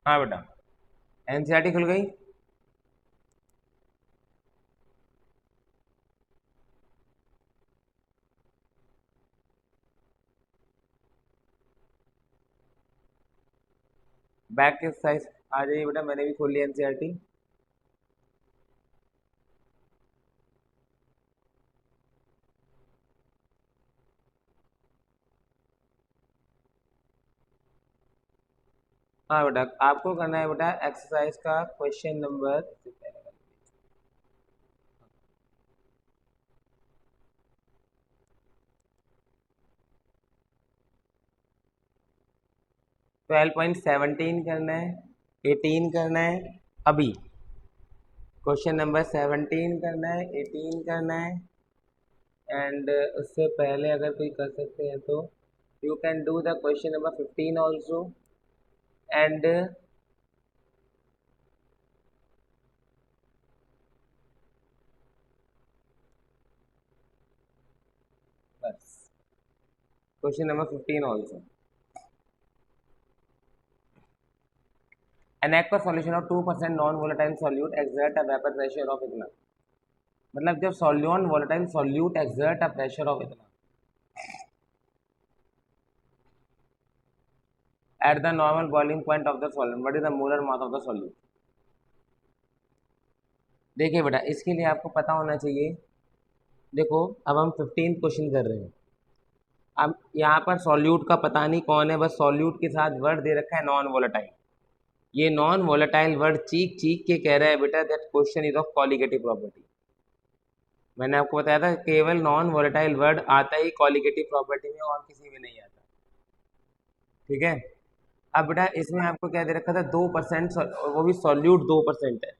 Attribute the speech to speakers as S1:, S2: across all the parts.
S1: हाँ बेटा, एनसीईआरटी खुल गई। बैक के एक्सरसाइज आ जाइए बेटा, मैंने भी खोल लिया एनसीईआरटी। हाँ बेटा, आपको करना है बेटा एक्सरसाइज का क्वेश्चन नंबर 12.17 करना है, 18 करना है अभी। क्वेश्चन नंबर 17 करना है, 18 करना है, एंड उससे पहले अगर कोई कर सकते हैं तो you can do the question number 15 also. And बस question number 15 also. An aqueous solution of 2% non-volatile solute exert a vapor pressure of इतना, मतलब जब solution volatile solute exert a pressure of इतना at the normal boiling point of the solvent, what is the molar mass of the solute? देखिए बेटा, इसके लिए आपको पता होना चाहिए। देखो, अब हम 15 क्वेश्चन कर रहे हैं। अब यहाँ पर सॉल्यूट का पता नहीं कौन है, बस सॉल्यूट के साथ वर्ड दे रखा है नॉन वोलेटाइल। ये नॉन वोलेटाइल वर्ड चीख चीख के कह रहा है बेटा that question is of colligative property. मैंने आपको बताया था केवल नॉन वोलेटाइल वर्ड आता ही कॉलिगेटिव प्रॉपर्टी में, और किसी में नहीं आता। ठीक है। अब बेटा इसमें आपको क्या दे रखा था, 2%, वो भी सॉल्यूट 2% है,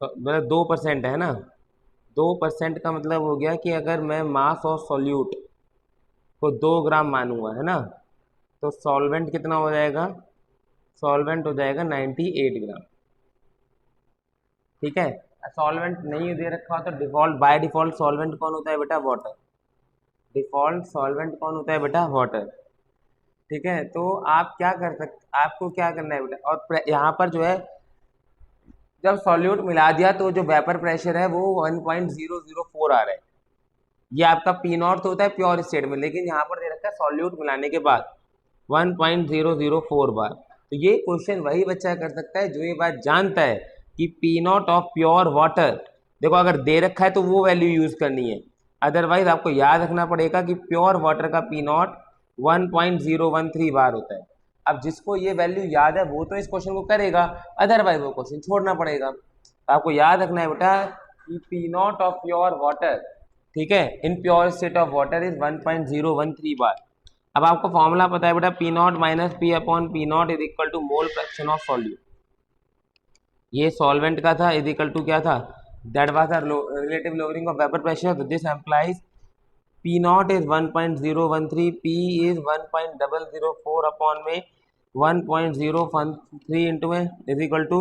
S1: मतलब 2% है ना। 2% का मतलब हो गया कि अगर मैं मास ऑफ सॉल्यूट को 2 ग्राम मानूंगा, है ना, तो सॉल्वेंट कितना हो जाएगा, सॉल्वेंट हो जाएगा 98 ग्राम। ठीक है। सॉल्वेंट नहीं दे रखा हो तो डिफॉल्ट बाय डिफॉल्ट सॉल्वेंट कौन होता है बेटा, वाटर। डिफॉल्ट सॉल्वेंट कौन होता है बेटा, वाटर। ठीक है। तो आप क्या कर सकते, आपको क्या करना है बेटा, और यहाँ पर जो है जब सॉल्यूट मिला दिया तो जो वेपर प्रेशर है वो 1.004 आ रहा है। ये आपका पी नॉट तो होता है प्योर स्टेट में, लेकिन यहाँ पर दे रखा है सॉल्यूट मिलाने के बाद 1.004 बार। तो ये क्वेश्चन वही बच्चा कर सकता है जो ये बात जानता है कि P nought of pure water, देखो अगर दे रखा है तो वो वैल्यू यूज करनी है, अदरवाइज आपको याद रखना पड़ेगा कि प्योर वाटर का पी नॉट 1.013 बार होता है। अब जिसको ये वैल्यू याद है वो तो इस क्वेश्चन को करेगा, अदरवाइज वो क्वेश्चन छोड़ना पड़ेगा। तो आपको याद रखना है बेटा कि P nought of pure water, ठीक है, in pure state of water is 1.013 bar. अब आपको फॉर्मूला पता है बेटा, P not minus P upon P not is equal to mole fraction of solute. ये सॉल्वेंट का था, इज इक्वल टू क्या था, that was the relative lowering of vapour pressure, तो this implies P not is 1.013, P is 1.004 upon में 1.013 into में is equal to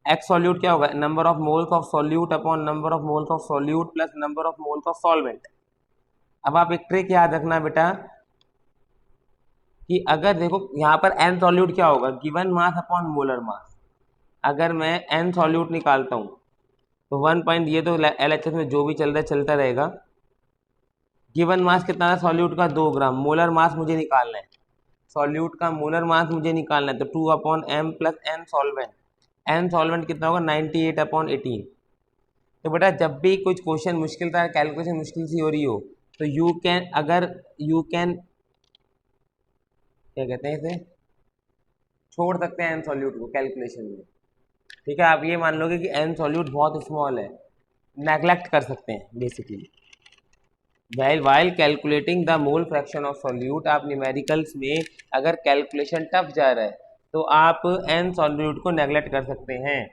S1: x solute क्या होगा, number of moles of solute upon number of moles of solute plus number of moles of solvent. अब आप एक trick याद रखना बेटा कि अगर देखो यहाँ पर एन सॉल्यूट क्या होगा, गिवन मास अपॉन मोलर मास। अगर मैं एन सॉल्यूट निकालता हूँ तो 1 पॉइंट, ये तो एलएचएस में जो भी चल रहा है चलता रहेगा। गिवन मास कितना है सॉल्यूट का, 2 ग्राम। मोलर मास मुझे निकालना है, सॉल्यूट का मोलर मास मुझे निकालना है, तो 2/m plus N solvent. N solvent कितना होगा, 98/18। तो बेटा जब भी कुछ क्वेश्चन मुश्किल था, कैलकुलेशन मुश्किल सी हो रही हो, तो यू कैन, अगर यू कैन क्या कहते हैं इसे, छोड़ सकते हैं एन सॉल्यूट को कैलकुलेशन में। ठीक है। आप ये मान लोगे कि एन सॉल्यूट बहुत स्मॉल है, नेग्लेक्ट कर सकते हैं basically. While calculating the mole fraction of solute, आप न्यूमेरिकल्स में अगर कैलकुलेशन टफ जा रहा है तो आप एन सॉल्यूट को नेग्लेक्ट कर सकते हैं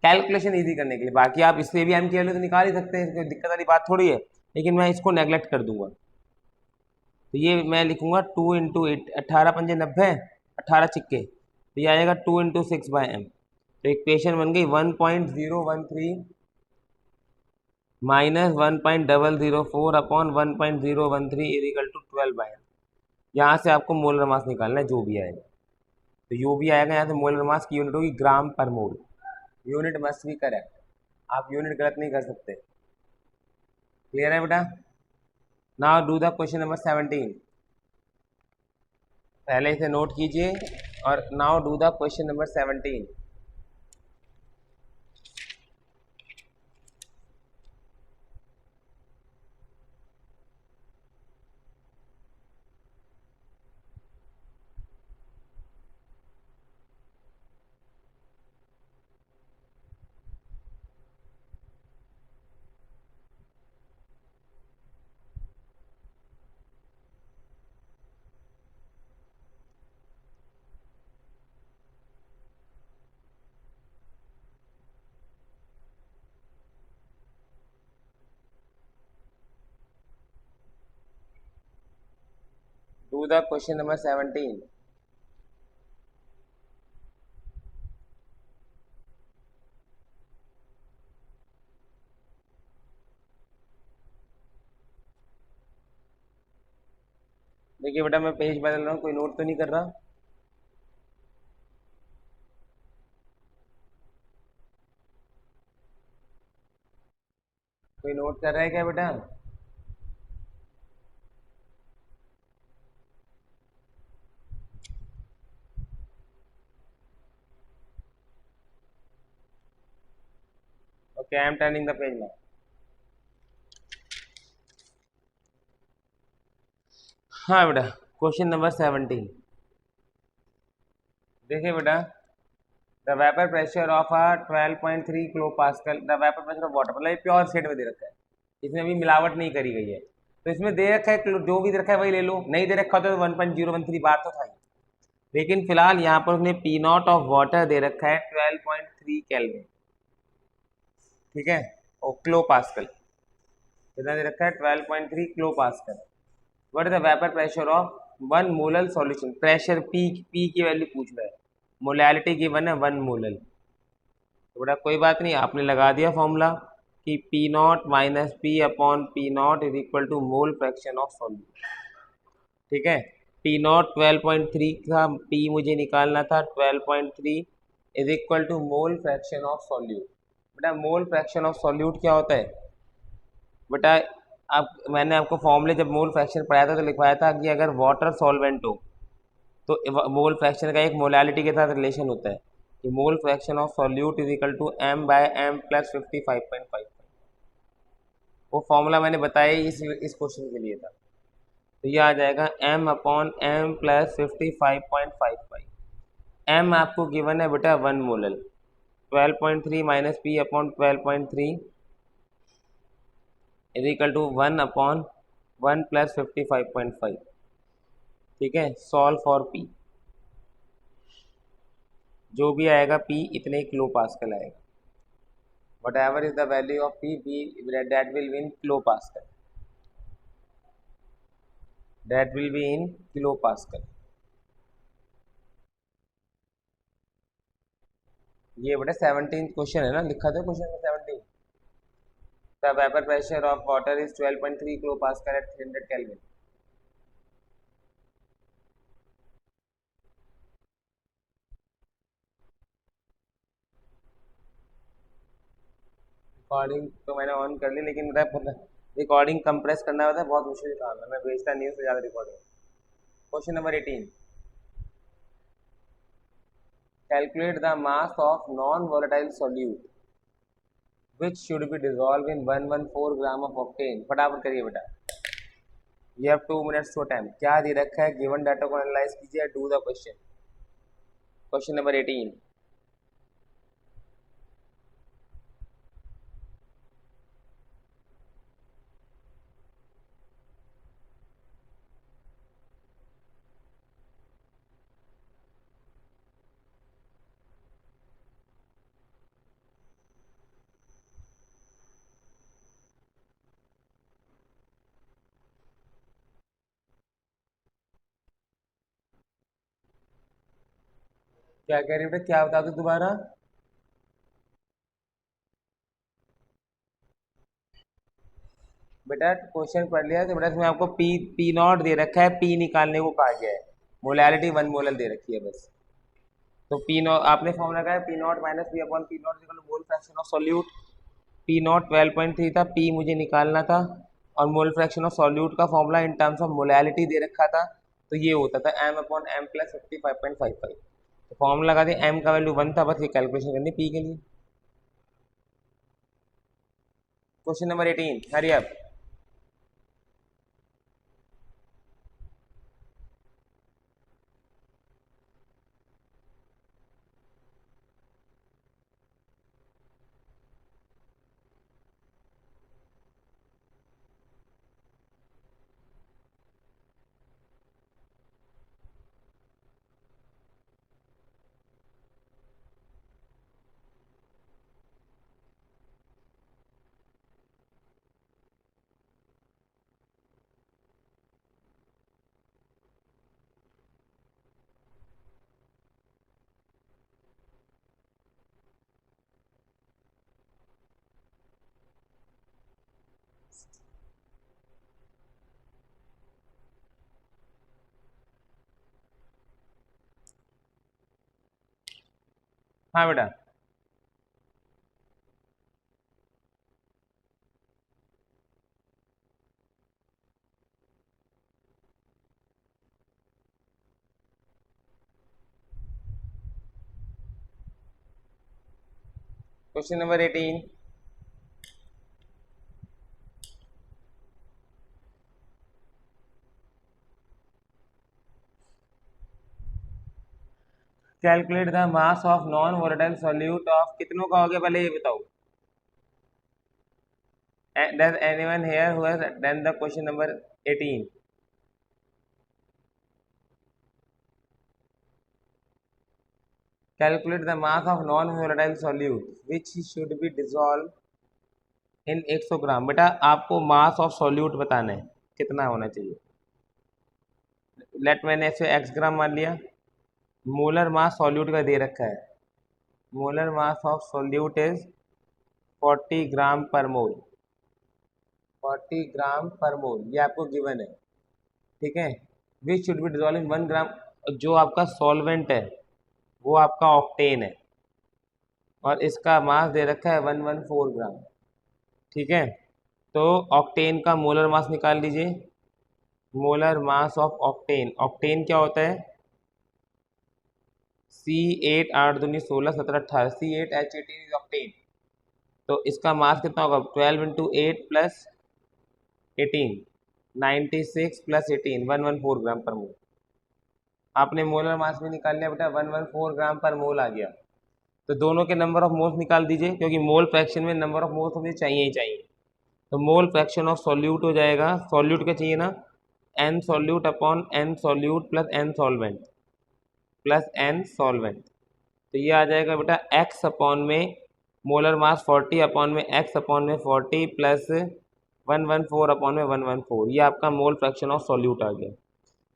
S1: कैलकुलेशन इजी करने के लिए। बाकी आप इससे भी एम के वैल्यू तो निकाल ही सकते हैं, कोई दिक्कत वाली बात थोड़ी है, लेकिन मैं इसको नेग्लेक्ट कर दूंगा। तो ये मैं लिखूंगा 2 × 8, 18×5 = 90, 18 तो ये आएगा 2 × 6/m। तो इक्वेशन बन गई 1.013 minus 1.004 upon 1.013 is equal to 12/m। यहाँ से आपको मोलर मास निकालना है जो भी आएगा। तो यू भी आएगा यहाँ से, मोलर मास की यूनिट होगी ग्राम पर मोल। यूनिट मस्ट भी करेक्ट, आप यूनिट गलत नहीं कर सकते। क्लियर है बेटा? Now do the question number 17। पहले इसे नोट कीजिए और now do the question number 17। Do the question number 17। देखिए बेटा मैं पेज बदल रहा हूँ, कोई नोट तो नहीं कर रहा? कोई नोट कर रहा है क्या बेटा? Okay, I am turning the page now. हाँ बेटा, क्वेश्चन नंबर 17। देखिए बेटा, the vapour pressure of a 12.3 kilo pascal, the vapour pressure of water, मतलब प्योर स्टेट में दे रखा है, इसमें भी मिलावट नहीं करी गई है। तो इसमें दे रखा है, जो भी दे रखा है वही ले लो, नहीं दे रखा तो 1.013 बार तो था ही। लेकिन फिलहाल यहाँ पर उसने पी नॉट ऑफ वाटर दे रखा है 12.3 केल्विन, ठीक है, और किलो पास्कल कितना दे रखा है? 12.3 kilo pascal. What is the vapour pressure of one molal solution? Pressure P की वैल्यू पूछ रहा है, मोलैलिटी गिवन है 1 मोलल। तो बेटा कोई बात नहीं, आपने लगा दिया फॉर्मूला कि P not minus P upon P not is equal to mole fraction of solute, ठीक है। पी नॉट 12.3 था, पी मुझे निकालना था 12.3 is equal to mole fraction of solute. बेटा मोल फ्रैक्शन ऑफ सॉल्यूट क्या होता है बेटा? आप, मैंने आपको फॉर्मूले जब मोल फ्रैक्शन पढ़ाया था तो लिखवाया था कि अगर वाटर सॉल्वेंट हो तो मोल फ्रैक्शन का एक मोलालिटी के साथ रिलेशन होता है कि mole fraction of solute is equal to m by m plus 55.5। वो फॉर्मूला मैंने बताया इस क्वेश्चन के लिए था। तो ये आ जाएगा m upon m plus 55.55। M आपको गिवन है बेटा 1 molal, 12.3 minus P upon 12.3 is equal to 1 upon 1 plus 55.5, ठीक है। सॉल्व फॉर पी, जो भी आएगा पी इतने किलो पास्कल आएगा। whatever is the value of P, that will be in kilopascal. That will be in kilopascal. ये बेटा 17 question है ना, लिखा था क्वेश्चन में 17। The vapor pressure of water is 12.3 kilopascal at 300 Kelvin. Recording तो मैंने ऑन कर ली, लेकिन रिकॉर्डिंग कंप्रेस करना होता है, बहुत मुश्किल काम है, मैं भेजता नहीं हूँ उससे ज़्यादा recording. Question number 18। Calculate the mass of non volatile solute which should be dissolved in 114 gram of octane. फटाफट करिए बेटा, you have 2 minutes to attempt। क्या दे रखा है, गिवन डाटा को एनालाइज कीजिए, do the question. Question number 18। क्या कह रही बेटा, क्या बता दो दोबारा? बेटा क्वेश्चन पढ़ लिया तो बेटा इसमें आपको पी नॉट दे रखा है, पी निकालने को कहा गया है, मोलैलिटी 1 मोलल दे रखी है बस। तो पी नॉट आपने फॉर्मूला लगाया P not minus P upon P nought equal to mole fraction of solute. P nought 12.3 था, पी मुझे निकालना था, और मोल फ्रैक्शन ऑफ सॉल्यूट का formula in terms of molality दे रखा था, तो ये होता था एम अपॉन एम प्लस 55.55। तो फॉर्मूला लगा दिया, एम का वैल्यू 1 था, बस ये कैलकुलेशन करनी पी के लिए। Question number 18, hurry up. हाँ बेटा। Question number 18, calculate the mass of non volatile solute of, कितनों का हो गया पहले ये बताओ। Does anyone here who has done the question number 18? Calculate the mass of non-volatile solute which should be dissolved in 100 ग्राम। बेटा आपको मास ऑफ सॉल्यूट बताना है कितना होना चाहिए। लेट मैंने इसे x ग्राम मान लिया। मोलर मास सॉल्यूट का दे रखा है, molar mass of solute is 40 ग्राम पर मोल, 40 ग्राम पर मोल, ये आपको गिवन है, ठीक है। Which should be dissolve in 1 ग्राम, जो आपका सॉल्वेंट है वो आपका ऑक्टेन है, और इसका मास दे रखा है 114 ग्राम, ठीक है। तो ऑक्टेन का मोलर मास निकाल लीजिए। Molar mass of octane, octane क्या होता है, C8 8 दूनी 16 17 18, C8H18 इज ऑक्टेन। तो इसका मास कितना होगा, 12 इंटू 8 प्लस 18, 96 प्लस 18, 114 ग्राम पर मोल। आपने मोलर मास भी निकाल लिया बेटा, 114 ग्राम पर मोल आ गया। तो दोनों के नंबर ऑफ मोल्स निकाल दीजिए, क्योंकि मोल फ्रैक्शन में नंबर ऑफ मोल्स हमें चाहिए ही चाहिए। तो मोल फ्रैक्शन ऑफ सॉल्यूट हो जाएगा, सॉल्यूट क्या चाहिए ना, N solute upon N solute plus N solvent, plus N solvent. तो ये आ जाएगा बेटा एक्स अपॉन में मोलर मास 40 अपॉन में एक्स अपॉन में 40 प्लस 114 अपॉन में 114, ये आपका मोल फ्रैक्शन ऑफ सॉल्यूट आ गया।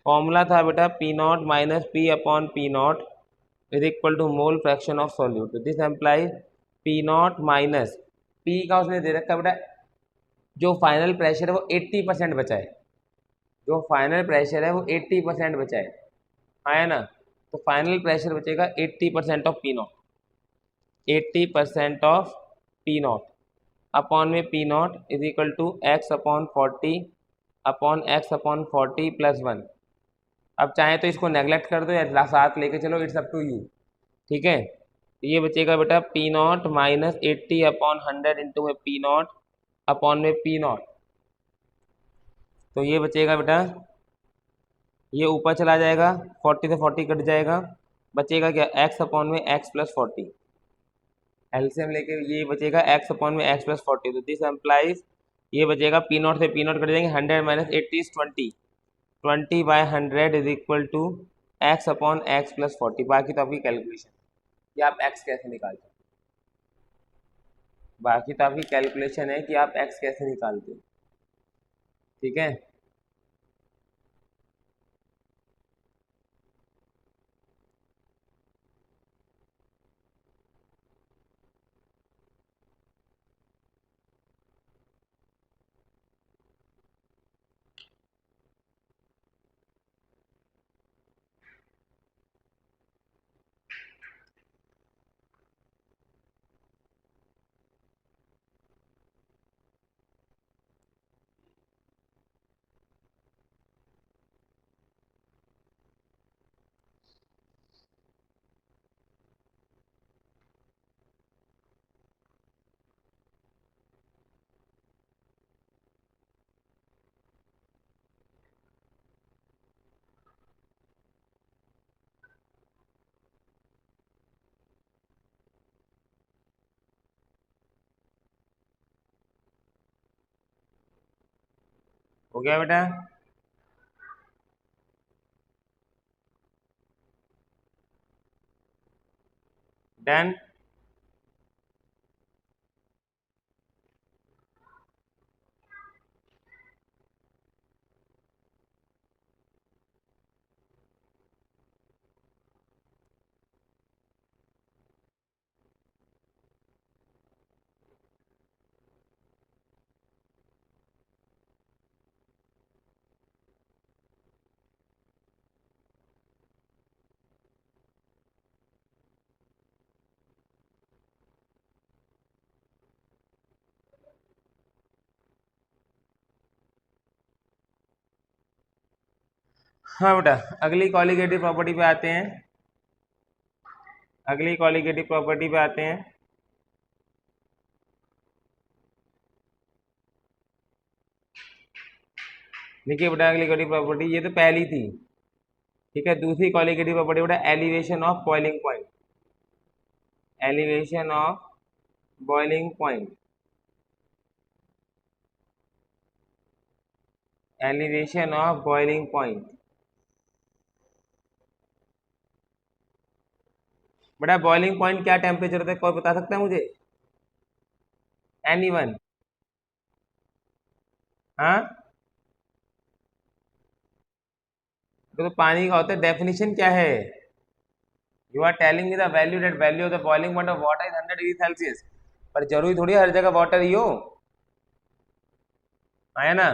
S1: फॉर्मूला था बेटा P not minus P upon P not is equal to mole fraction of solute. तो this implies P not minus P का उसने दे रखा बेटा, जो फाइनल प्रेशर है वो 80% बचा है, जो फाइनल प्रेशर है वो 80% बचा है ना। तो फाइनल प्रेशर बचेगा 80% of P nought, 80% of P nought upon में P not is equal to x upon 40 upon X upon 40 plus 1। अब चाहे तो इसको नेगलेक्ट कर दो या साथ लेके चलो, इट्स अप टू यू, ठीक है। तो ये बचेगा बेटा P not minus 80 upon 100 into में पी नॉट अपॉन में पी नॉट। तो ये बचेगा बेटा, ये ऊपर चला जाएगा, 40 से 40 कट जाएगा, बचेगा क्या, एक्स अपॉन में एक्स प्लस 40, एलसीएम लेके ये बचेगा एक्स अपॉन में एक्स प्लस 40। तो दिस एम्प्लाइज ये बचेगा पी नॉट से पी नॉट कट जाएंगे, 100 minus 80 is 20, 20/100 is equal to x upon x plus 40। बाकी तो आपकी कैलकुलेशन, कि आप एक्स कैसे निकालते हो, बाकी तो आपकी कैलकुलेशन है कि आप एक्स कैसे निकालते हो, ठीक है। हो गया बेटा? डन। हाँ बेटा, अगली कॉलिगेटिव प्रॉपर्टी पे आते हैं। अगली कॉलिगेटिव प्रॉपर्टी पे आते हैं। देखिए बेटा, अगली कॉलिगेटिव प्रॉपर्टी ये तो पहली थी, ठीक है। दूसरी कॉलिगेटिव प्रॉपर्टी बेटा elevation of boiling point. Elevation of boiling point. Elevation of boiling point. बेटा बॉइलिंग पॉइंट क्या टेम्परेचर होता है, कोई बता सकता है मुझे? एनीवन? हाँ, तो पानी का होता है। डेफिनेशन क्या है? You are telling me the value, that value of the boiling point of water is 100 degree Celsius. पर जरूरी थोड़ी हर जगह वाटर ही हो, आया ना?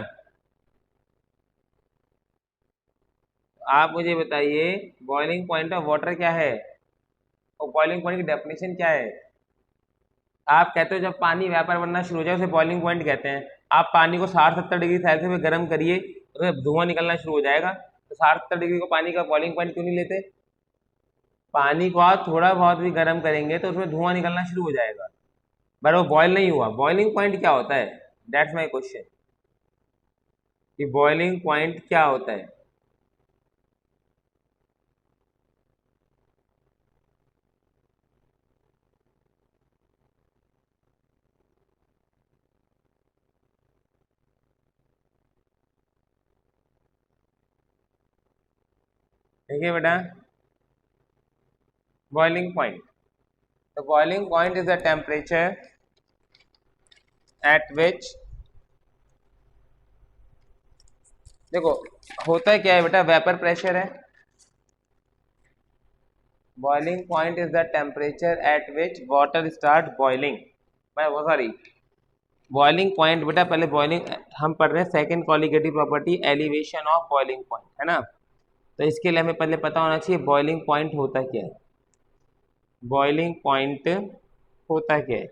S1: आप मुझे बताइए बॉइलिंग पॉइंट ऑफ वाटर क्या है और बॉइलिंग पॉइंट की डेफिनेशन क्या है? आप कहते हो जब पानी वेपर बनना शुरू हो जाए उसे बॉइलिंग पॉइंट कहते हैं। आप पानी को 60-70 डिग्री सेल्सियस में गर्म करिए, उसमें धुआं निकलना शुरू हो जाएगा, तो 60-70 डिग्री को पानी का बॉइलिंग पॉइंट क्यों नहीं लेते? पानी को आप थोड़ा बहुत भी गर्म करेंगे तो उसमें धुआं निकलना शुरू हो जाएगा, पर वो बॉयल नहीं हुआ। बॉइलिंग पॉइंट क्या होता है? दैट्स माई क्वेश्चन, कि बॉइलिंग पॉइंट क्या होता है? देखिए बेटा, boiling point, the boiling point is the temperature at which, देखो होता है क्या है बेटा, वेपर प्रेशर है। Boiling point is the temperature at which water start boiling. मैं वो सॉरी, बॉइलिंग पॉइंट बेटा, पहले बॉइलिंग हम पढ़ रहे हैं second colligative property elevation of boiling point, है ना? तो इसके लिए हमें पहले पता होना चाहिए बॉइलिंग पॉइंट होता क्या है। बॉइलिंग पॉइंट होता क्या है?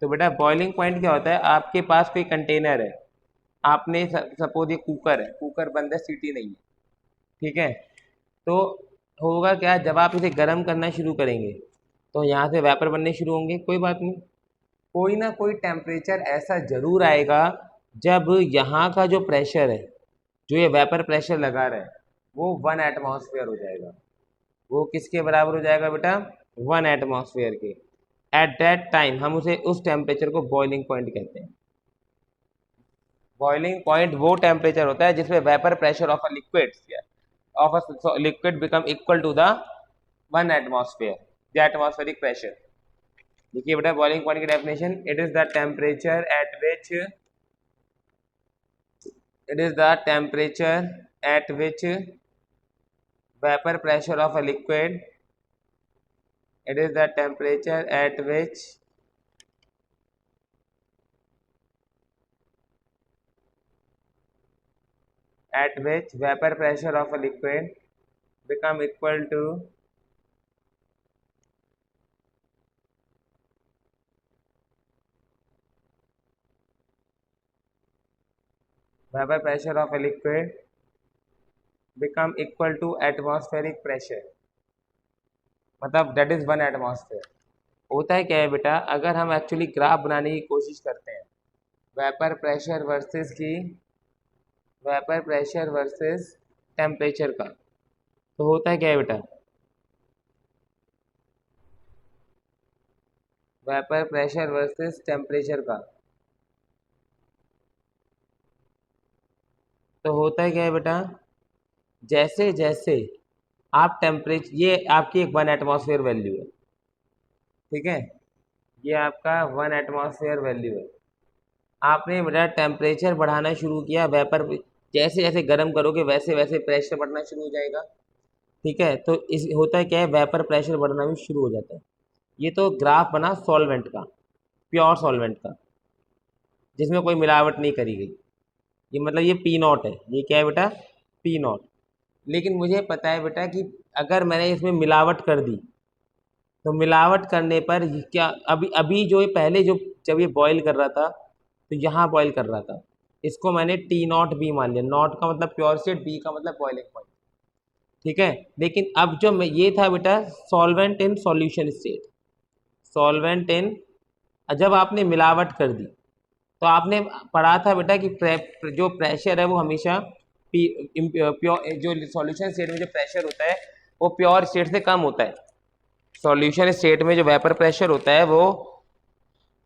S1: तो बेटा बॉइलिंग पॉइंट क्या होता है, आपके पास कोई कंटेनर है, आपने सपोज ये कुकर है, कुकर बंद है, सीटी नहीं है, ठीक है। तो होगा क्या, जब आप इसे गर्म करना शुरू करेंगे तो यहाँ से वेपर बनने शुरू होंगे। कोई बात नहीं, कोई ना कोई टेम्परेचर ऐसा जरूर आएगा जब यहाँ का जो प्रेशर है, जो ये वेपर प्रेशर लगा रहा है, वो 1 एटमॉस्फेयर हो जाएगा। वो किसके बराबर हो जाएगा बेटा? 1 एटमॉस्फेयर के। एट दैट टाइम हम उसे, उस टेम्परेचर को बॉइलिंग पॉइंट कहते हैं। बॉइलिंग पॉइंट वो टेम्परेचर होता है जिसमें vapour pressure of a liquid, of a liquid become equal to the 1 atmosphere, the atmospheric pressure। देखिए बेटा बॉइलिंग पॉइंट की definition, it is the temperature at which vapor pressure of a liquid, it is the temperature at which vapor pressure of a liquid become equal to vapor pressure of a liquid become equal to atmospheric pressure, मतलब that is 1 atmosphere. होता है क्या है बेटा, अगर हम actually graph बनाने की कोशिश करते हैं वेपर प्रेशर वर्सेस की, वेपर प्रेशर वर्सेस टेम्परेचर का, तो होता है क्या है बेटा, वेपर प्रेशर वर्सेस टेम्परेचर का, तो होता है क्या है बेटा, जैसे जैसे आप टेम्परेचर, ये आपकी एक 1 एटमॉस्फेयर वैल्यू है, ठीक है, ये आपका 1 एटमॉस्फेयर वैल्यू है। आपने बेटा टेम्परेचर बढ़ाना शुरू किया, वेपर जैसे जैसे गर्म करोगे वैसे वैसे प्रेशर बढ़ना शुरू हो जाएगा, ठीक है। तो इस होता है क्या है, वेपर प्रेशर बढ़ना भी शुरू हो जाता है। ये तो ग्राफ बना सॉल्वेंट का, प्योर सॉल्वेंट का, जिसमें कोई मिलावट नहीं करी गई। ये मतलब ये पी नॉट है, ये क्या है बेटा, पी नॉट। लेकिन मुझे पता है बेटा कि अगर मैंने इसमें मिलावट कर दी, तो मिलावट करने पर क्या, अभी अभी जो ये पहले जो जब ये बॉईल कर रहा था, तो यहाँ बॉईल कर रहा था, इसको मैंने टी नॉट बी मान लिया। नॉट का मतलब प्योर स्टेट, बी का मतलब बॉइलिंग पॉइंट, ठीक है। लेकिन अब जो मैं ये था बेटा solvent in solution state, solvent in, जब आपने मिलावट कर दी, तो आपने पढ़ा था बेटा कि जो प्रेशर है वो हमेशा प्योर, जो सॉल्यूशन स्टेट में जो प्रेशर होता है वो प्योर स्टेट से कम होता है। सॉल्यूशन स्टेट में जो वेपर प्रेशर होता है वो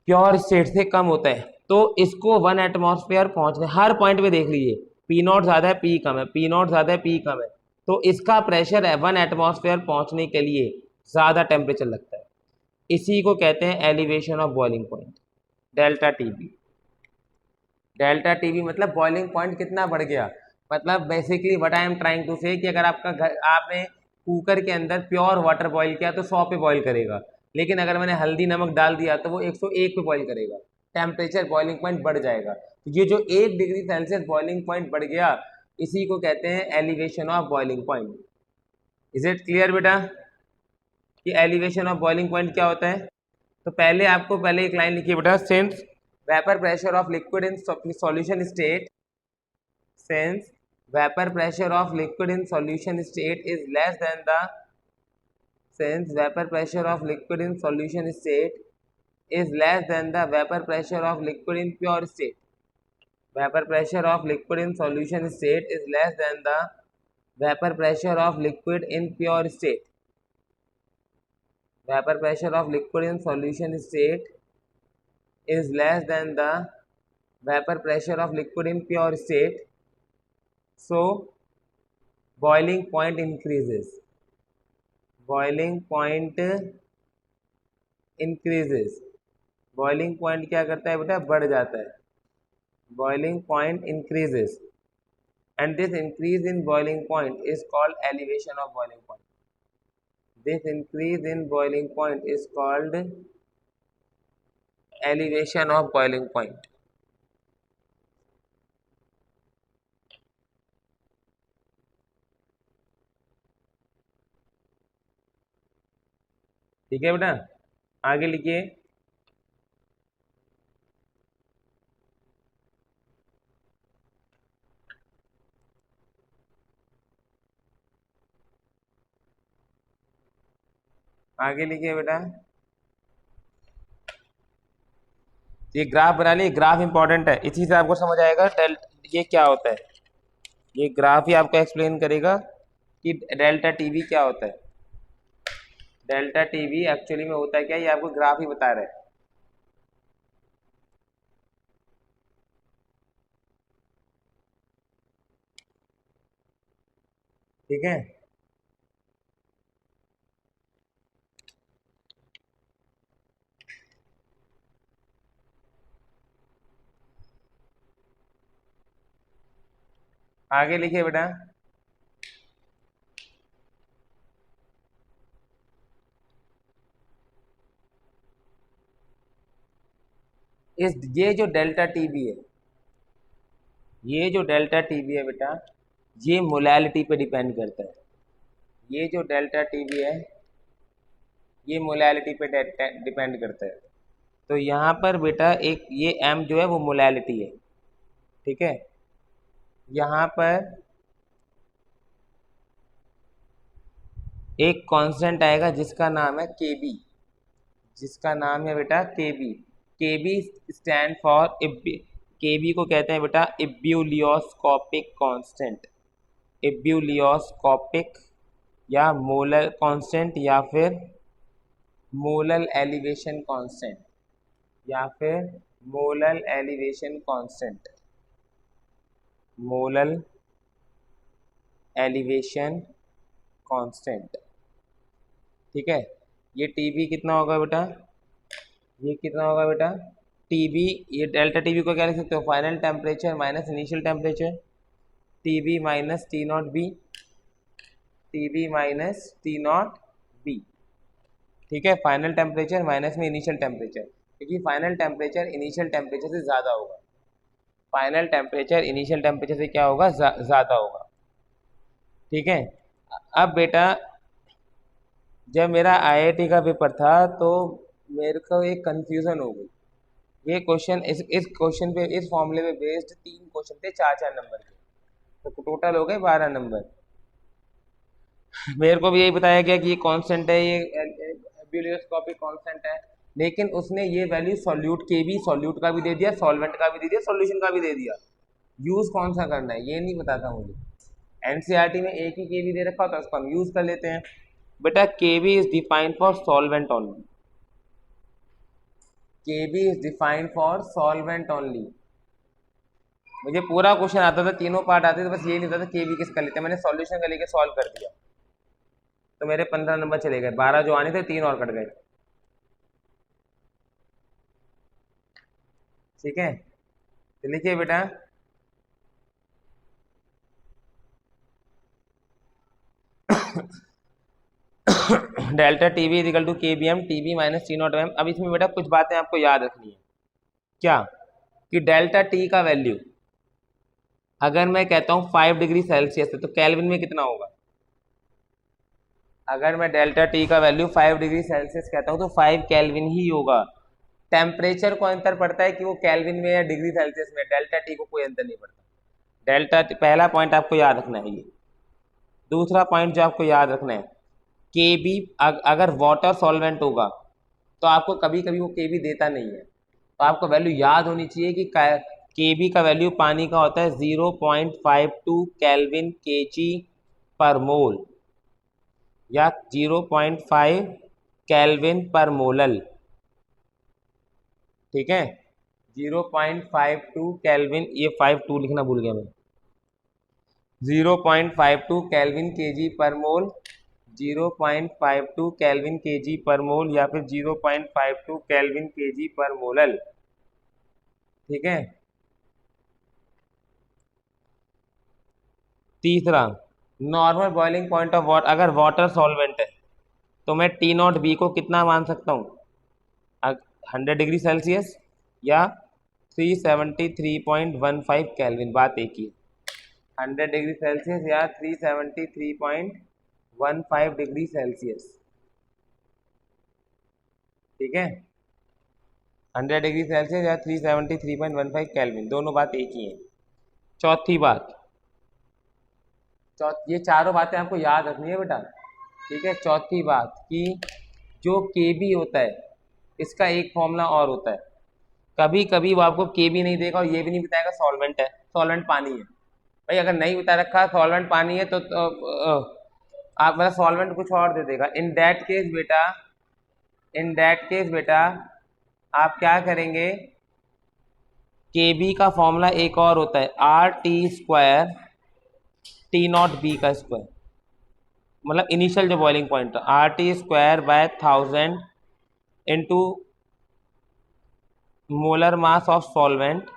S1: प्योर स्टेट से कम होता है। तो इसको 1 एटमॉस्फेयर पहुंचने, हर पॉइंट पे देख लीजिए, पी नॉट ज़्यादा है पी कम है, पी नॉट ज़्यादा है पी कम है, तो इसका प्रेशर है 1 एटमॉस्फेयर पहुंचने के लिए ज़्यादा टेम्परेचर लगता है। इसी को कहते हैं elevation of boiling point, delta TB. Delta TB मतलब बॉइलिंग पॉइंट कितना बढ़ गया, मतलब basically what I am trying to say कि अगर आपका घर, आपने कुकर के अंदर प्योर वाटर बॉईल किया तो 100 पे बॉईल करेगा, लेकिन अगर मैंने हल्दी नमक डाल दिया तो वो 101 पे बॉईल करेगा, टेम्परेचर बॉइलिंग पॉइंट बढ़ जाएगा। तो ये जो 1 डिग्री सेल्सियस बॉइलिंग पॉइंट बढ़ गया, इसी को कहते हैं elevation of boiling point. Is it clear बेटा कि एलिवेशन ऑफ बॉइलिंग पॉइंट क्या होता है? तो पहले आपको पहले एक लाइन लिखिए बेटा, since vapour pressure of liquid in solution state, since vapor pressure of liquid in solution state is less than the, since vapor pressure of liquid in solution state is less than the vapor pressure of liquid in pure state, vapor pressure of liquid in solution state is less than the vapor pressure of liquid in pure state, vapor pressure of liquid in solution state is less than the vapor pressure of liquid in pure state, so boiling point increases, boiling point increases, boiling point क्या करता है बेटा, बढ़ जाता है, boiling point increases, and this increase in boiling point is called elevation of boiling point, this increase in boiling point is called elevation of boiling point। ठीक है बेटा, आगे लिखिए, आगे लिखिए बेटा, ये ग्राफ बना लिए, ग्राफ इंपॉर्टेंट है, इसी से आपको समझ आएगा ये क्या होता है, ये ग्राफ ही आपको एक्सप्लेन करेगा कि डेल्टा टीवी क्या होता है। डेल्टा टीवी एक्चुअली में होता है क्या, ये आपको ग्राफ ही बता रहा है, ठीक है। आगे लिखिए बेटा, इस ये जो डेल्टा टीबी है, ये जो डेल्टा टीबी है बेटा, ये मोलैलिटी पे डिपेंड करता है, ये जो डेल्टा टीबी है ये मोलैलिटी पे डिपेंड करता है। तो यहाँ पर बेटा एक ये एम जो है वो मोलैलिटी है, ठीक है। यहाँ पर एक कांस्टेंट आएगा जिसका नाम है के बी, जिसका नाम है बेटा K B. K B stand for, के बी को कहते हैं बेटा इब्यूलियोस्कोपिक कांस्टेंट, इब्यूलियोस्कोपिक या मोलर कांस्टेंट या फिर मोलर एलिवेशन कांस्टेंट, या फिर molar elevation constant. Molal elevation constant. ठीक है, ये टीबी कितना होगा बेटा, ये कितना होगा बेटा टीबी, ये डेल्टा टीबी को क्या लिख सकते हो, final temperature minus initial temperature, TB minus T not be, TB minus T not be. ठीक है, फाइनल टेम्परेचर माइनस में इनिशियल टेम्परेचर, क्योंकि फाइनल टेम्परेचर इनिशियल टेम्परेचर से ज़्यादा होगा, फाइनल टेम्परेचर इनिशियल टेम्परेचर से क्या होगा, ज़्यादा होगा। ठीक है, अब बेटा जब मेरा आईआईटी का पेपर था तो मेरे को एक कंफ्यूजन हो गई। ये क्वेश्चन इस क्वेश्चन पे, इस फॉर्मूले पे बेस्ड 3 क्वेश्चन थे 4-4 नंबर के, तो टोटल हो गए 12 नंबर। मेरे को भी यही बताया गया कि ये कांस्टेंट है, ये एब्यूलियोस्कोपिक कांस्टेंट है, लेकिन उसने ये वैल्यू सॉल्यूट के भी, सॉल्यूट का भी दे दिया, सॉल्वेंट का भी दे दिया, सॉल्यूशन का भी दे दिया। यूज कौन सा करना है ये नहीं बताता मुझे। एनसीईआरटी में एक ही के भी दे रखा होता है, उसको हम यूज कर लेते हैं। बेटा K B is defined for solvent only, K B is defined for solvent only. मुझे पूरा क्वेश्चन आता था, तीनों पार्ट आते थे, बस ये नहीं था के बी किसका लेते, मैंने सॉल्यूशन का लेके सॉल्व कर दिया, तो मेरे 15 नंबर चले गए, 12 जो आने थे 3 और कट गए। ठीक है, तो लिखिए बेटा delta T B is equal to K B M T B minus T nought M. अब इसमें बेटा कुछ बातें आपको याद रखनी है। क्या, कि डेल्टा टी का वैल्यू अगर मैं कहता हूँ 5 डिग्री सेल्सियस है तो केल्विन में कितना होगा। अगर मैं डेल्टा टी का वैल्यू 5 डिग्री सेल्सियस कहता हूँ तो 5 केल्विन ही होगा। टेम्परेचर को अंतर पड़ता है कि वो केल्विन में या डिग्री सेल्सियस में, डेल्टा टी को कोई अंतर नहीं पड़ता। डेल्टा पहला पॉइंट आपको याद रखना है ये। दूसरा पॉइंट जो आपको याद रखना है, के बी अगर वाटर सॉल्वेंट होगा तो आपको कभी कभी वो के बी देता नहीं है, तो आपको वैल्यू याद होनी चाहिए कि के बी का वैल्यू पानी का होता है 0.52 केल्विन के जी पर मोल या 0.5 केल्विन पर मोलल। ठीक है, 0.52 केल्विन, ये 52 लिखना भूल गया मैं, 0.52 केल्विन के जी पर मोल, 0.52 केल्विन के जी पर मोल या फिर 0.52 केल्विन के जी पर मोलल। ठीक है, तीसरा normal boiling point of water, अगर वाटर सॉल्वेंट है तो मैं टी नॉट बी को कितना मान सकता हूँ, 100 डिग्री सेल्सियस या 373.15 केल्विन, बात एक ही है। 100 डिग्री सेल्सियस या 373.15 डिग्री सेल्सियस। ठीक है, 100 डिग्री सेल्सियस या 373.15 केल्विन, दोनों बात एक ही है। चौथी बात, ये चारों बातें आपको याद रखनी है बेटा। ठीक है, चौथी बात कि जो के बी होता है इसका एक फॉर्मूला और होता है। कभी कभी वो आपको के बी नहीं देगा और ये भी नहीं बताएगा सॉल्वेंट है, सॉल्वेंट पानी है। भाई अगर नहीं बता रखा सॉल्वेंट पानी है तो आप मतलब सॉल्वेंट कुछ और दे देगा। इन दैट केस बेटा आप क्या करेंगे, के बी का फॉर्मूला एक और होता है, R T square T not be का स्क्वायर, मतलब इनिशियल जो बॉइलिंग पॉइंट था, R T square by 1000 into molar mass of solvent,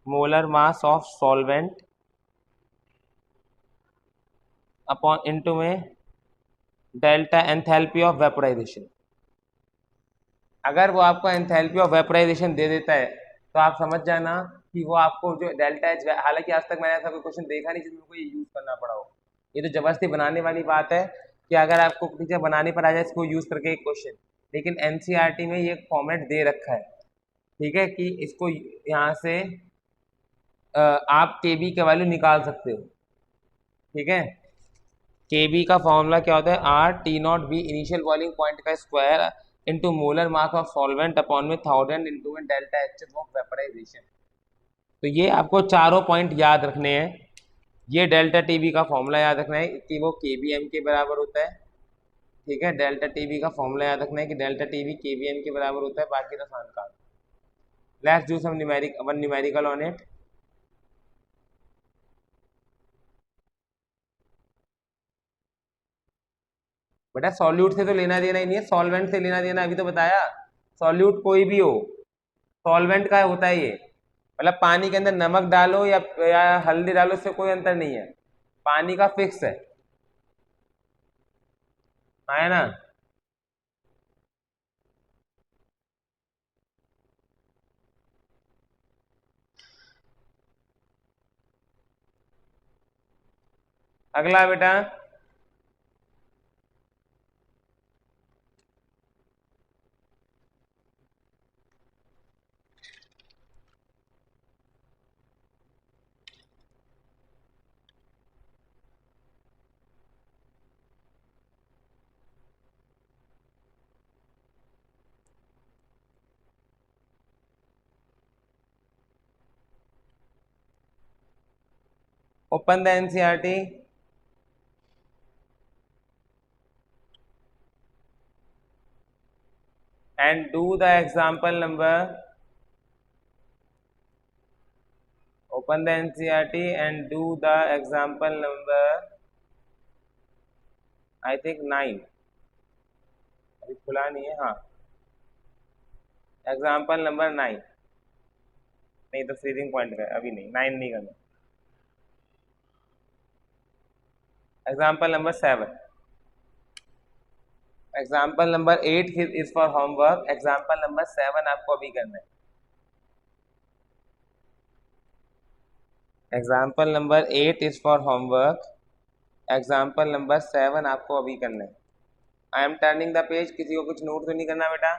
S1: molar mass of solvent upon into में डेल्टा एंथैल्पी ऑफ वेपोराइजेशन। अगर वो आपको एंथैल्पी ऑफ वेपोराइजेशन दे देता है तो आप समझ जाना कि वो आपको जो डेल्टा एच, हालांकि आज तक मैंने ऐसा कोई क्वेश्चन देखा नहीं जिसमें को ये यूज करना पड़ा हो। ये तो जबरदस्ती बनाने वाली बात है कि अगर आपको टीचर बनाने पर आ जाए इसको यूज करके एक क्वेश्चन, लेकिन एनसीईआरटी में ये फॉर्मेट दे रखा है। ठीक है, कि इसको यहाँ से आप के बी का वैल्यू निकाल सकते हो। ठीक है, के बी का फॉर्मूला क्या होता है, R T not B initial boiling point का square into molar mass of solvent upon में 1000 इंटू में डेल्टा एच ऑफ वेपराइजेशन। तो ये आपको चारों पॉइंट याद रखने हैं। ये डेल्टा टी बी का फॉर्मूला याद रखना है कि वो के बी एम के बराबर होता है। ठीक है, डेल्टा टी बी का फॉर्मूला याद रखना है कि delta T B K B M के बराबर होता है, बाकी आसान काम। Let's do some numerical on it. बेटा सॉल्यूट से तो लेना देना ही नहीं है, सॉल्वेंट से लेना देना, अभी तो बताया। सॉल्यूट कोई भी हो, सॉल्वेंट का होता है ये, मतलब पानी के अंदर नमक डालो या हल्दी डालो, इससे कोई अंतर नहीं है, पानी का फिक्स है। हाँ, है ना। अगला बेटा, open the NCERT and do the example number. Open the NCERT and do the example number, I think 9, अभी खुला नहीं है, हाँ, एग्जाम्पल नंबर 9, नहीं तो फ्रीजिंग पॉइंट का अभी नहीं, 9 नहीं करना, example number 7। Example number 8 is for homework, example number 7 आपको अभी करना है। Example number 8 is for homework, example number 7 आपको अभी करना है। I am turning the page, किसी को कुछ नोट तो नहीं करना बेटा?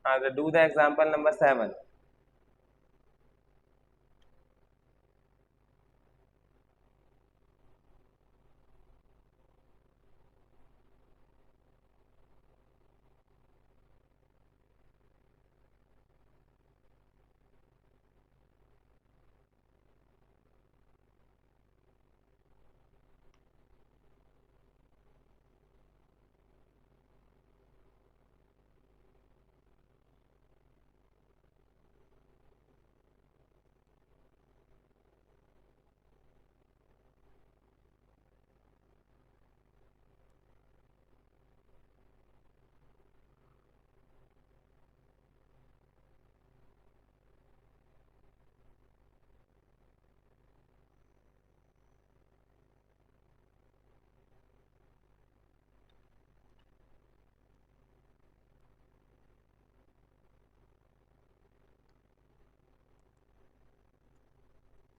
S1: हाँ, तो डू द एग्जाम्पल नंबर 7।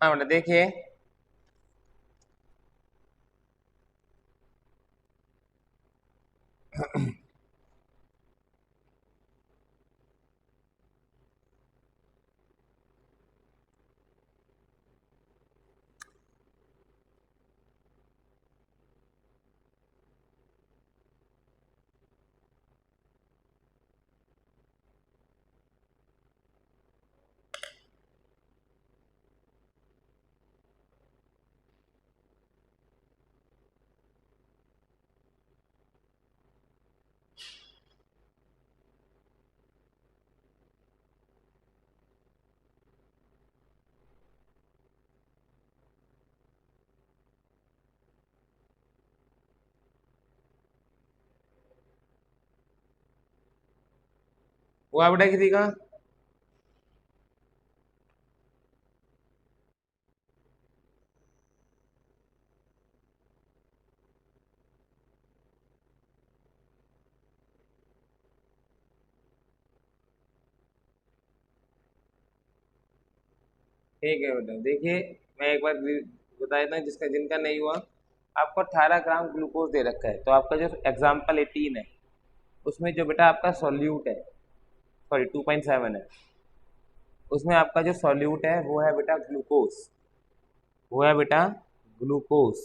S1: हाँ बेटा देखिए, हुआ बेटा किसी का? ठीक है बेटा, देखिए मैं एक बार बता देता हूँ, जिनका नहीं हुआ, आपको 18 ग्राम ग्लूकोज दे रखा है, तो आपका जो एग्जाम्पल 18 है, उसमें जो बेटा आपका सॉल्यूट है, सॉरी 2.7 है, उसमें आपका जो सॉल्यूट है वो है बेटा ग्लूकोज, वो है बेटा ग्लूकोज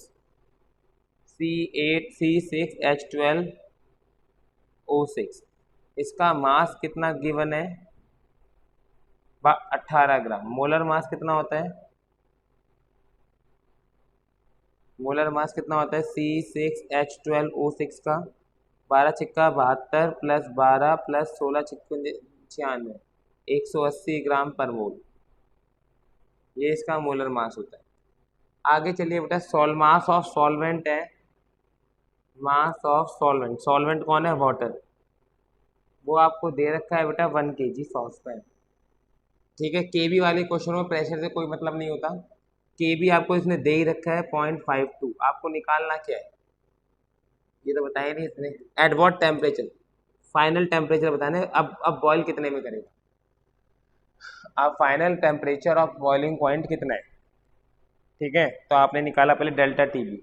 S1: C8C6H12O6। इसका मास कितना गिवन है? 18 ग्राम। मोलर मास कितना होता है? मोलर मास कितना होता है C6H12O6 का? 12 छिक्का 72 प्लस 12 प्लस 16 छिक्के 96, 180 ग्राम पर मोल, ये इसका मोलर मास होता है। आगे चलिए बेटा, मास ऑफ सॉल्वेंट है, मास ऑफ सॉल्वेंट, सॉल्वेंट कौन है, वाटर, वो आपको दे रखा है बेटा 1 kg सॉसपैन। ठीक है, केबी वाले क्वेश्चन में प्रेशर से कोई मतलब नहीं होता, केबी आपको इसने दे ही रखा है 0.52, आपको निकालना क्या है ये तो बताया नहीं इसने। At what temperature, final temperature बताना है। अब बॉयल कितने में करेगा, अब final temperature of boiling point कितना है। ठीक है, तो आपने निकाला पहले delta T B,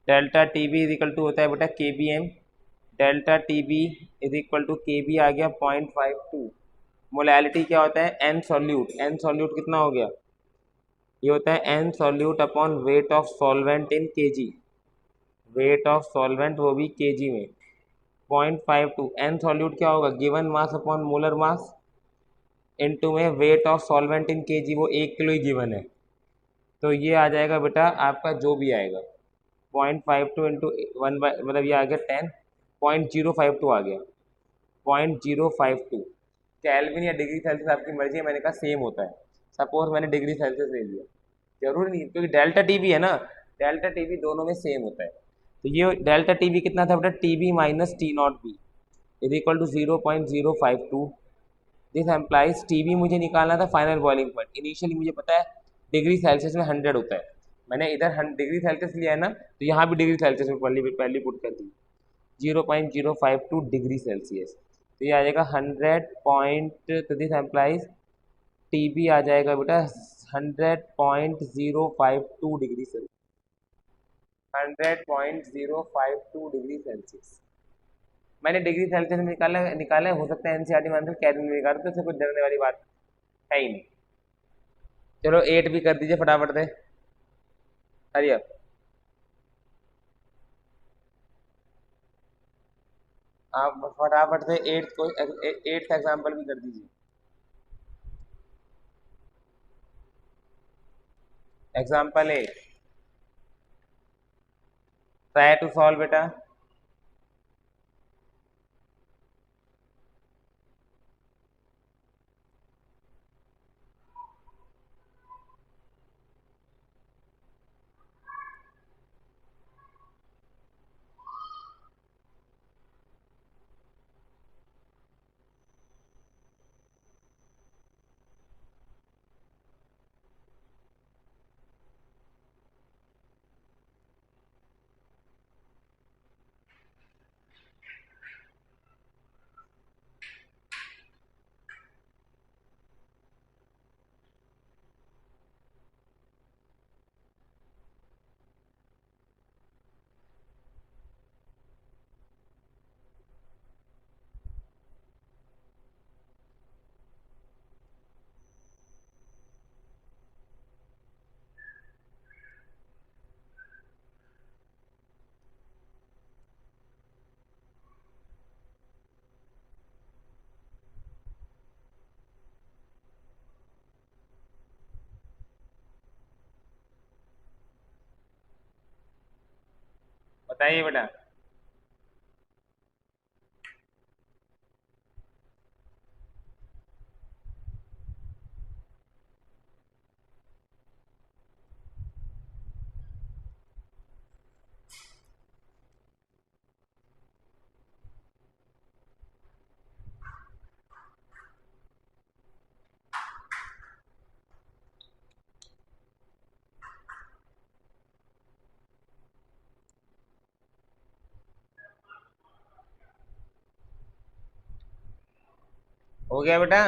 S1: delta T B is equal to होता है बेटा K B M, delta T B is equal to K B आ गया 0.52। मोलैलिटी क्या होता है, एन सॉल्यूट, एन सॉल्यूट कितना हो गया, ये होता है N solute upon weight of solvent in kg, weight of solvent वो भी केजी में। 0.52 एन सॉल्यूट क्या होगा, given mass upon molar mass into में weight of solvent in kg, वो 1 किलो ही गिवन है, तो ये आ जाएगा बेटा आपका जो भी आएगा 0.52 इंटू 1 मतलब ये आ गया 10.052 आ गया 0.052। कैलविन या डिग्री सेल्सियस आपकी मर्जी है, मैंने कहा सेम होता है, सपोज मैंने डिग्री सेल्सियस ले लिया, जरूरी नहीं क्योंकि डेल्टा टी बी है ना, डेल्टा टी बी दोनों में सेम होता है। तो ये डेल्टा टी बी कितना था बेटा, T B minus T not B is equal to 0.052। This implies T B मुझे निकालना था फाइनल बॉइलिंग पॉइंट, इनिशियली मुझे पता है डिग्री सेल्सियस में 100 होता है, मैंने इधर डिग्री सेल्सियस लिया है ना, तो यहाँ भी डिग्री सेल्सियस में पहली पुट कर दी 0.052 डिग्री सेल्सियस, तो ये आ जाएगा 100 तो दिस एम्प्लाइज टी बी आ जाएगा बेटा 100.052 डिग्री सेल्सियस, 100.052 डिग्री सेल्सियस। मैंने डिग्री सेल्सियस में निकाला निकाला है, हो सकता है एनसीईआरटी में आंसर कैलविन में निकाला, तो इससे कुछ डरने वाली बात है ही नहीं। चलो 8 भी कर दीजिए फटाफट से, हरी अप। आप फटाफट से 8 को 8 का एग्जाम्पल भी कर दीजिए। एग्जाम्पल 8, ट्राई टू सॉल्व बेटा। बताइए बेटा। हो गया बेटा।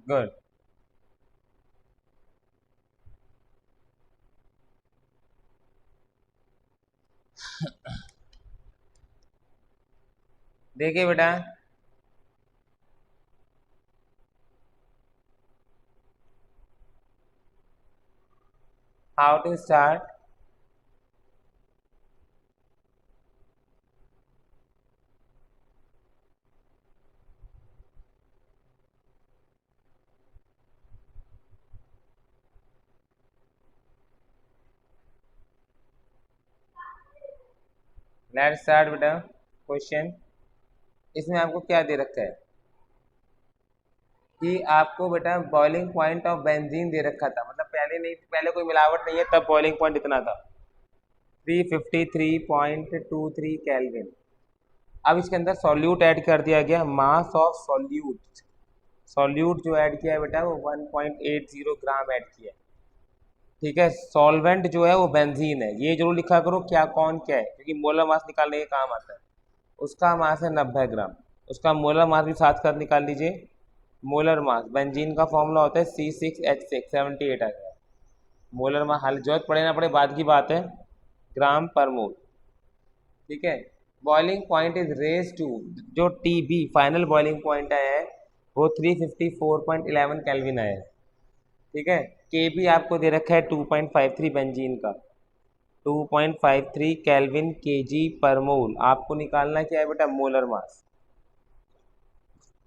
S1: गुड। देखिए बेटा, how to start let's start बेटा क्वेश्चन। इसमें आपको क्या दे रखा है कि आपको बेटा बॉइलिंग पॉइंट ऑफ बेंजीन दे रखा था, मतलब पहले कोई मिलावट नहीं है तब बॉइलिंग पॉइंट इतना था 353.23 केल्विन। अब इसके अंदर सॉल्यूट ऐड कर दिया गया, मास ऑफ सॉल्यूट जो ऐड किया है बेटा वो 1.80 ग्राम ऐड किया है। ठीक है, सॉल्वेंट जो है वो बेंजीन है, ये जरूर लिखा करो क्या कौन क्या है, क्योंकि मोलर मास निकालने के काम आता है। उसका मास है 90 ग्राम, उसका मोलर मास भी साथ साथ निकाल लीजिए। मोलर मास बेंजीन का फॉर्मूला होता है C6H6 78 आ गया। मोलर मास हाल जरूरत पड़े ना पड़े बाद की बात है, ग्राम पर मोल। ठीक है, boiling point is raise to, जो TB फाइनल बॉइलिंग पॉइंट आया है वो 354.11 केल्विन आया है। ठीक है, KB आपको दे रखा है 2.53 बेंजीन का, 2.53 केल्विन kg पर मोल। आपको निकालना क्या है बेटा, मोलर मास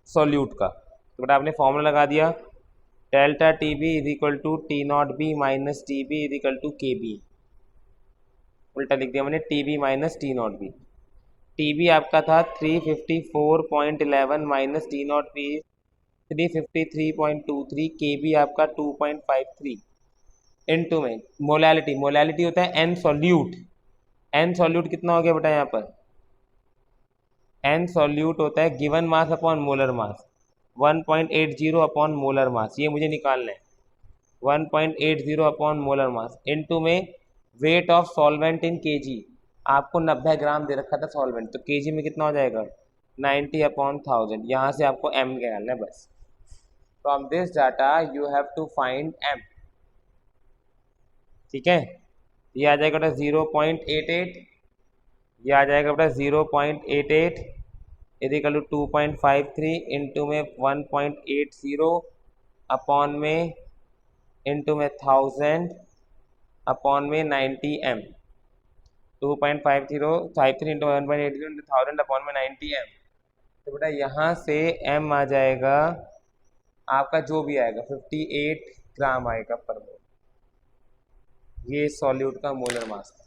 S1: सॉल्यूट का। तो बेटा आपने फॉर्मूला लगा दिया, delta TB is equal to T0B minus TB is equal to KB। उल्टा लिख दिया मैंने, TB माइनस T0B। TB आपका था 354.11 माइनस T0B 353.23, KB आपका 2.53 इनटू में मोलैलिटी होता है N सॉल्यूट कितना हो गया बेटा, यहाँ पर N सॉल्यूट होता है गिवन मास अपॉन मोलर मास 1.80 अपॉन मोलर मास, ये मुझे निकालना है 1.80 अपॉन मोलर मास इनटू में weight of solvent in KG. आपको 90 ग्राम दे रखा था सॉल्वेंट, तो केजी में कितना हो जाएगा 90 अपॉन 1000। यहाँ से आपको M निकालना है बस। From this data you have to find M। ठीक है, ये आ जाएगा बेटा 0.88, ये आ जाएगा बेटा 0.88 इजिकल टू 2.53 इंटू में 1.80 अपॉन में इंटू में 1000 अपॉन में 90 M। 2.53 इंटू 1.80 इंटू 1000 अपॉन में 90 M। तो बेटा यहाँ से M आ जाएगा आपका जो भी आएगा 58 ग्राम आएगा पर मोल। ये सॉल्यूट का मोलर मास है।